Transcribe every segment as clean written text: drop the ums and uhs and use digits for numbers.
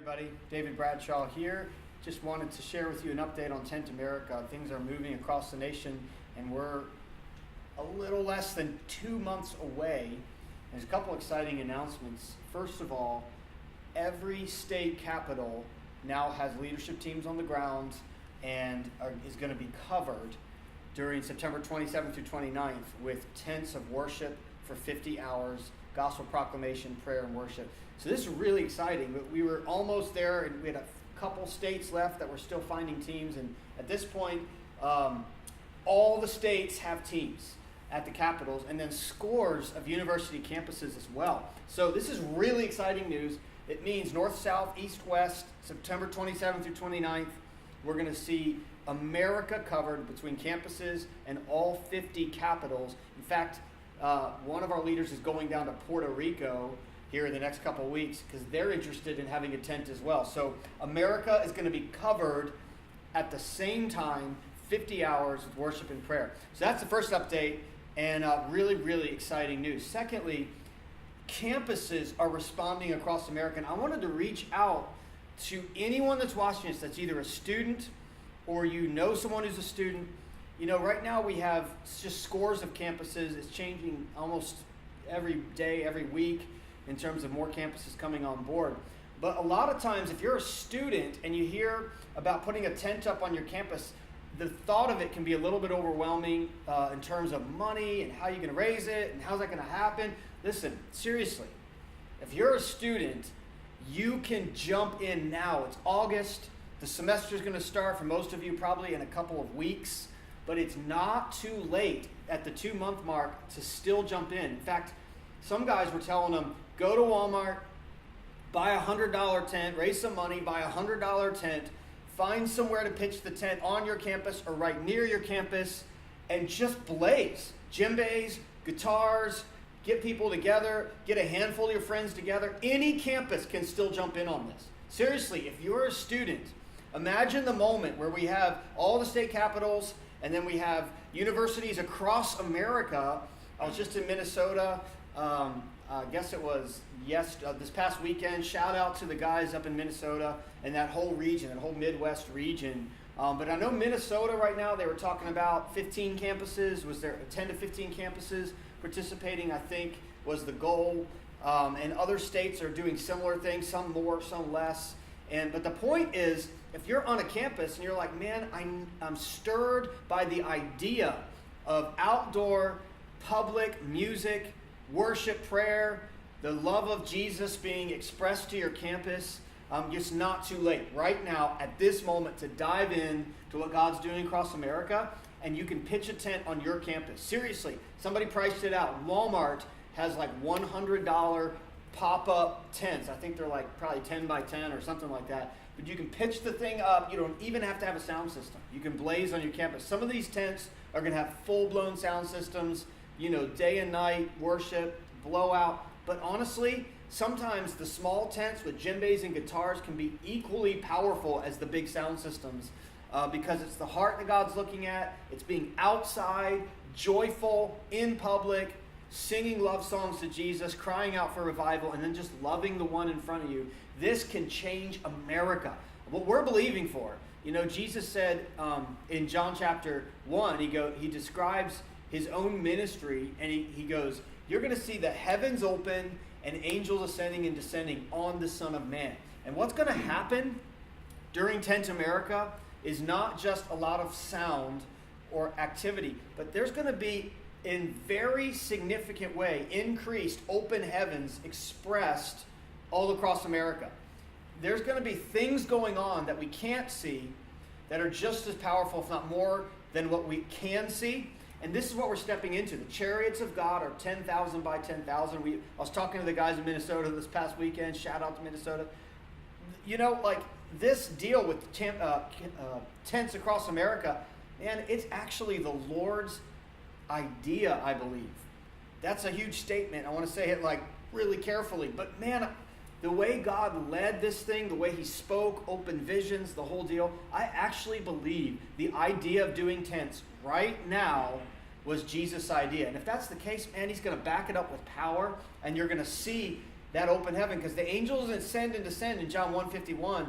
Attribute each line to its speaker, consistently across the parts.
Speaker 1: everybody. David Bradshaw here. Just wanted to share with you an update on Tent America. Things are moving across the nation, and we're a little less than 2 months away. There's a couple exciting announcements. First of all, every state capital now has leadership teams on the ground and is going to be covered during September 27th through 29th with tents of worship for 50 hours, gospel proclamation, prayer, and worship. So this is really exciting. But we were almost there, and we had a couple states left that were still finding teams. And at this point, all the states have teams at the capitals, and then scores of university campuses as well. So this is really exciting news. It means north, south, east, west, September 27th through 29th, we're going to see America covered between campuses and all 50 capitals. In fact, one of our leaders is going down to Puerto Rico here in the next couple of weeks because they're interested in having a tent as well. So America is going to be covered at the same time, 50 hours with worship and prayer. So that's the first update, and really, really exciting news. Secondly, campuses are responding across America, and I wanted to reach out to anyone that's watching this that's either a student or you know someone who's a student. You know, right now we have just scores of campuses. It's changing almost every day, every week in terms of more campuses coming on board. But a lot of times if you're a student and you hear about putting a tent up on your campus, the thought of it can be a little bit overwhelming in terms of money and how you're going to raise it and how's that going to happen. Listen, seriously, if you're a student, you can jump in now. It's August. The semester is going to start for most of you probably in a couple of weeks. But it's not too late at the 2-month mark to still jump in. In fact, some guys were telling them, go to Walmart, buy a $100 tent, raise some money, buy a $100 tent, find somewhere to pitch the tent on your campus or right near your campus, and just blaze. Djembes, guitars, get people together, get a handful of your friends together. Any campus can still jump in on this. Seriously, if you're a student, imagine the moment where we have all the state capitals and then we have universities across America. I was just in Minnesota. I guess it was this past weekend. Shout out to the guys up in Minnesota and that whole region, that whole Midwest region. But I know Minnesota right now, they were talking about 15 campuses. Was there 10 to 15 campuses participating, I think, was the goal. And other states are doing similar things, some more, some less. But the point is, if you're on a campus and you're like, man, I'm stirred by the idea of outdoor public music, worship, prayer, the love of Jesus being expressed to your campus, it's not too late right now at this moment to dive in to what God's doing across America, and you can pitch a tent on your campus. Seriously, somebody priced it out. Walmart has like $100 pop-up tents. I think they're like probably 10 by 10 or something like that. But you can pitch the thing up. You don't even have to have a sound system. You can blaze on your campus. Some of these tents are going to have full-blown sound systems, day and night, worship, blowout. But honestly, sometimes the small tents with djembes and guitars can be equally powerful as the big sound systems because it's the heart that God's looking at. It's being outside, joyful, in public, singing love songs to Jesus, crying out for revival, and then just loving the one in front of you. This can change America. What we're believing for. Jesus said in John chapter 1, he describes his own ministry, and he goes, you're going to see the heavens open and angels ascending and descending on the Son of Man. And what's going to happen during Tent America is not just a lot of sound or activity, but there's going to be, in very significant way, increased open heavens expressed all across America. There's going to be things going on that we can't see that are just as powerful, if not more, than what we can see. And this is what we're stepping into. The chariots of God are 10,000 by 10,000. I was talking to the guys in Minnesota this past weekend. Shout out to Minnesota. This deal with tents across America, man, it's actually the Lord's idea, I believe. That's a huge statement. I want to say it really carefully. But man, the way God led this thing, the way he spoke, open visions, the whole deal, I actually believe the idea of doing tents right now was Jesus' idea. And if that's the case, man, he's going to back it up with power, and you're going to see that open heaven, because the angels ascend and descend in John 1:51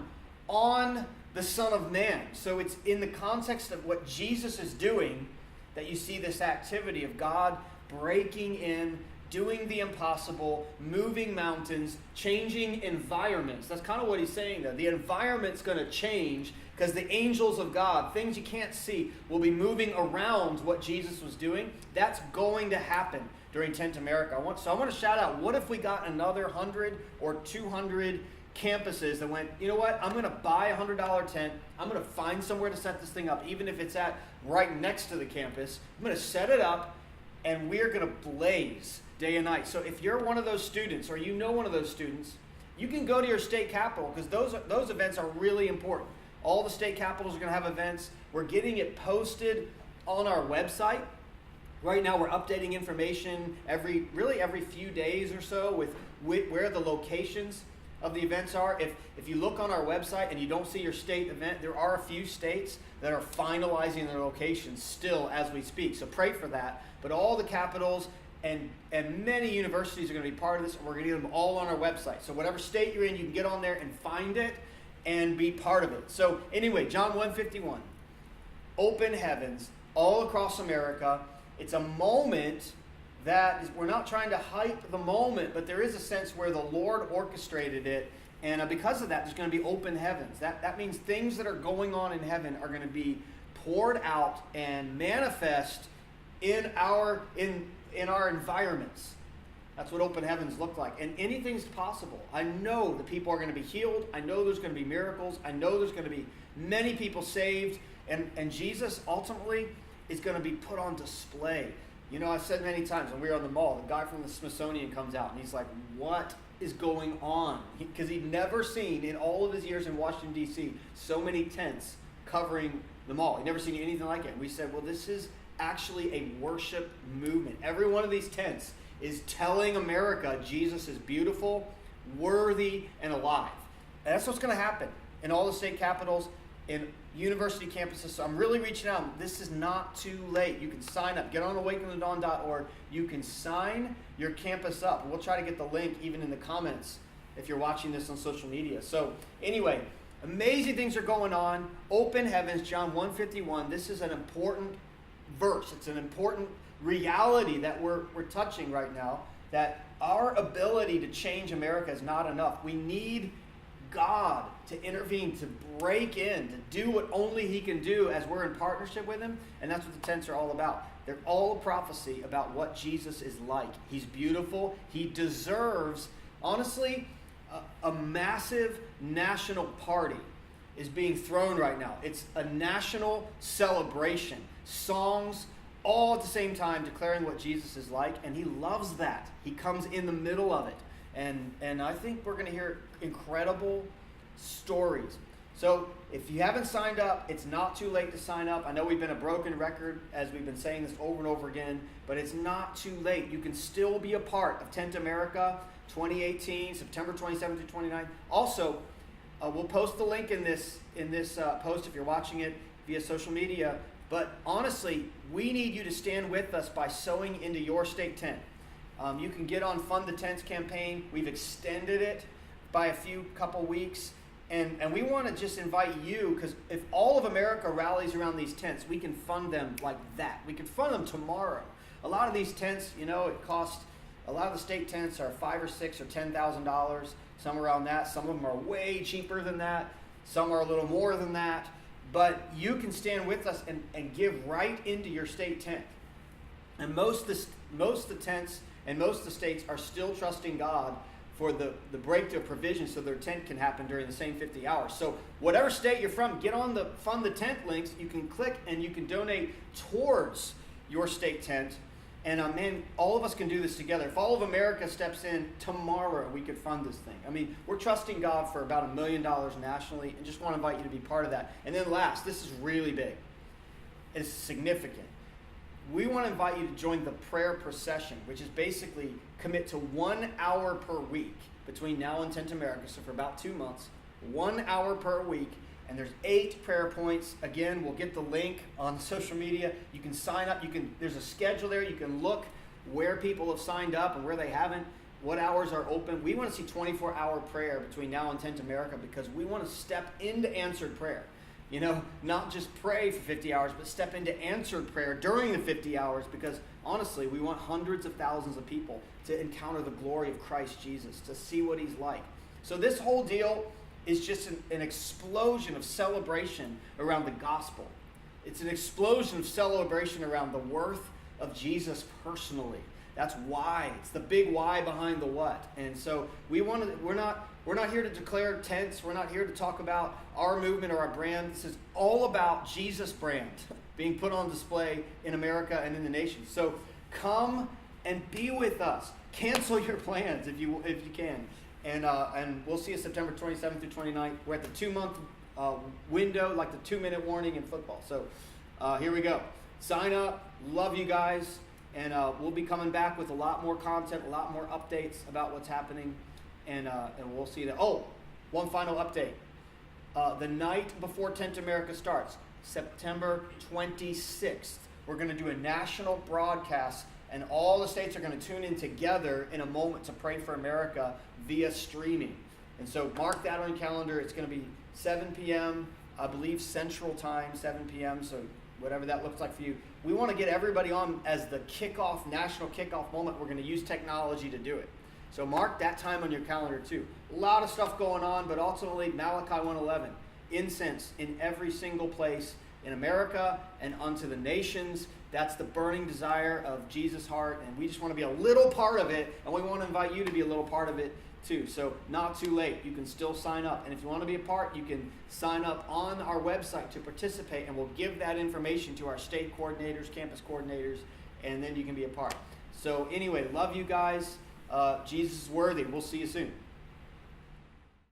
Speaker 1: on the Son of Man. So it's in the context of what Jesus is doing that you see this activity of God breaking in, doing the impossible, moving mountains, changing environments. That's kind of what he's saying there. The environment's going to change because the angels of God, things you can't see, will be moving around what Jesus was doing. That's going to happen during Tent America. I want to shout out, what if we got another 100 or 200 campuses that went, you know what, I'm going to buy a $100 tent. I'm going to find somewhere to set this thing up, even if it's at right next to the campus. I'm going to set it up, and we're going to blaze day and night. So if you're one of those students, or you know one of those students, you can go to your state capital, because those events are really important. All the state capitals are going to have events. We're getting it posted on our website. Right now we're updating information every few days or so with where the locations of the events are. If you look on our website and you don't see your state event, there are a few states that are finalizing their locations still as we speak. So pray for that. But all the capitals and many universities are going to be part of this, and we're going to get them all on our website. So whatever state you're in, you can get on there and find it and be part of it. So anyway, John 1:51, open heavens all across America. It's a moment that we're not trying to hype the moment, but there is a sense where the Lord orchestrated it, and because of that, there's going to be open heavens. That means things that are going on in heaven are going to be poured out and manifest in our environments. That's what open heavens look like, and anything's possible. I know the people are going to be healed. I know there's going to be miracles. I know there's going to be many people saved, and Jesus ultimately is going to be put on display. You know, I've said many times when we were on the mall, the guy from the Smithsonian comes out and he's like, what is going on? Because he'd never seen, in all of his years in Washington, D.C., so many tents covering the mall. He'd never seen anything like it. And we said, well, this is actually a worship movement. Every one of these tents is telling America Jesus is beautiful, worthy, and alive. And that's what's going to happen in all the state capitals, in university campuses. So I'm really reaching out. This is not too late. You can sign up. Get on awakenthedawn.org. You can sign your campus up. We'll try to get the link even in the comments if you're watching this on social media. So anyway, amazing things are going on. Open heavens, John 1:51. This is an important verse. It's an important reality that we're touching right now, that our ability to change America is not enough. We need God to intervene, to break in, to do what only He can do as we're in partnership with Him. And that's what the tents are all about. They're all a prophecy about what Jesus is like. He's beautiful. He deserves, honestly, a massive national party is being thrown right now. It's a national celebration. Songs all at the same time declaring what Jesus is like, and He loves that. He comes in the middle of it. And I think we're going to hear incredible stories. So if you haven't signed up, it's not too late to sign up. I know we've been a broken record as we've been saying this over and over again, but it's not too late. You can still be a part of Tent America 2018, September 27th to 29th. Also, we'll post the link in this post if you're watching it via social media. But honestly, we need you to stand with us by sowing into your state tent. You can get on Fund the Tents campaign. We've extended it by a couple weeks. And we want to just invite you, because if all of America rallies around these tents, we can fund them like that. We can fund them tomorrow. A lot of these tents, you know, a lot of the state tents are $5,000 or $6,000 or $10,000, some around that. Some of them are way cheaper than that. Some are a little more than that. But you can stand with us and give right into your state tent. And most of the tents and most of the states are still trusting God for the breakthrough provision so their tent can happen during the same 50 hours. So whatever state you're from, get on the Fund the Tent links. You can click and you can donate towards your state tent. And man, all of us can do this together. If all of America steps in tomorrow, we could fund this thing. I mean, we're trusting God for about $1 million nationally, and just want to invite you to be part of that. And then last, this is really big. It's significant. We want to invite you to join the prayer procession, which is basically commit to 1 hour per week between now and Tent America. So for about 2 months, 1 hour per week. And there's 8 prayer points. Again, we'll get the link on social media. You can sign up. There's a schedule there. You can look where people have signed up and where they haven't. what hours are open. We want to see 24-hour prayer between now and Tent America because we want to step into answered prayer. You know, not just pray for 50 hours, but step into answered prayer during the 50 hours because, honestly, we want hundreds of thousands of people to encounter the glory of Christ Jesus, to see what he's like. So this whole deal is just an explosion of celebration around the gospel. It's an explosion of celebration around the worth of Jesus personally. That's why. It's the big why behind the what. And so we're not here to declare tents. We're not here to talk about our movement or our brand. This is all about Jesus' brand being put on display in America and in the nation. So come and be with us. Cancel your plans if you can. And we'll see you September 27th through 29th. We're at the 2-month window, like the 2-minute warning in football. So here we go. Sign up. Love you guys. And we'll be coming back with a lot more content, a lot more updates about what's happening. And we'll see that. Oh, one final update. The night before Tent America starts, September 26th, we're going to do a national broadcast, and all the states are going to tune in together in a moment to pray for America via streaming. And so mark that on your calendar. It's going to be 7 p.m., I believe, Central Time, 7 p.m., so whatever that looks like for you. We want to get everybody on as the kickoff, national kickoff moment. We're going to use technology to do it. So mark that time on your calendar too. A lot of stuff going on, but ultimately Malachi 1:11, incense in every single place in America and unto the nations. That's the burning desire of Jesus' heart, and we just want to be a little part of it, and we want to invite you to be a little part of it too. So not too late. You can still sign up, and if you want to be a part, you can sign up on our website to participate, and we'll give that information to our state coordinators, campus coordinators, and then you can be a part. So anyway, love you guys. Jesus is worthy. We'll see you soon.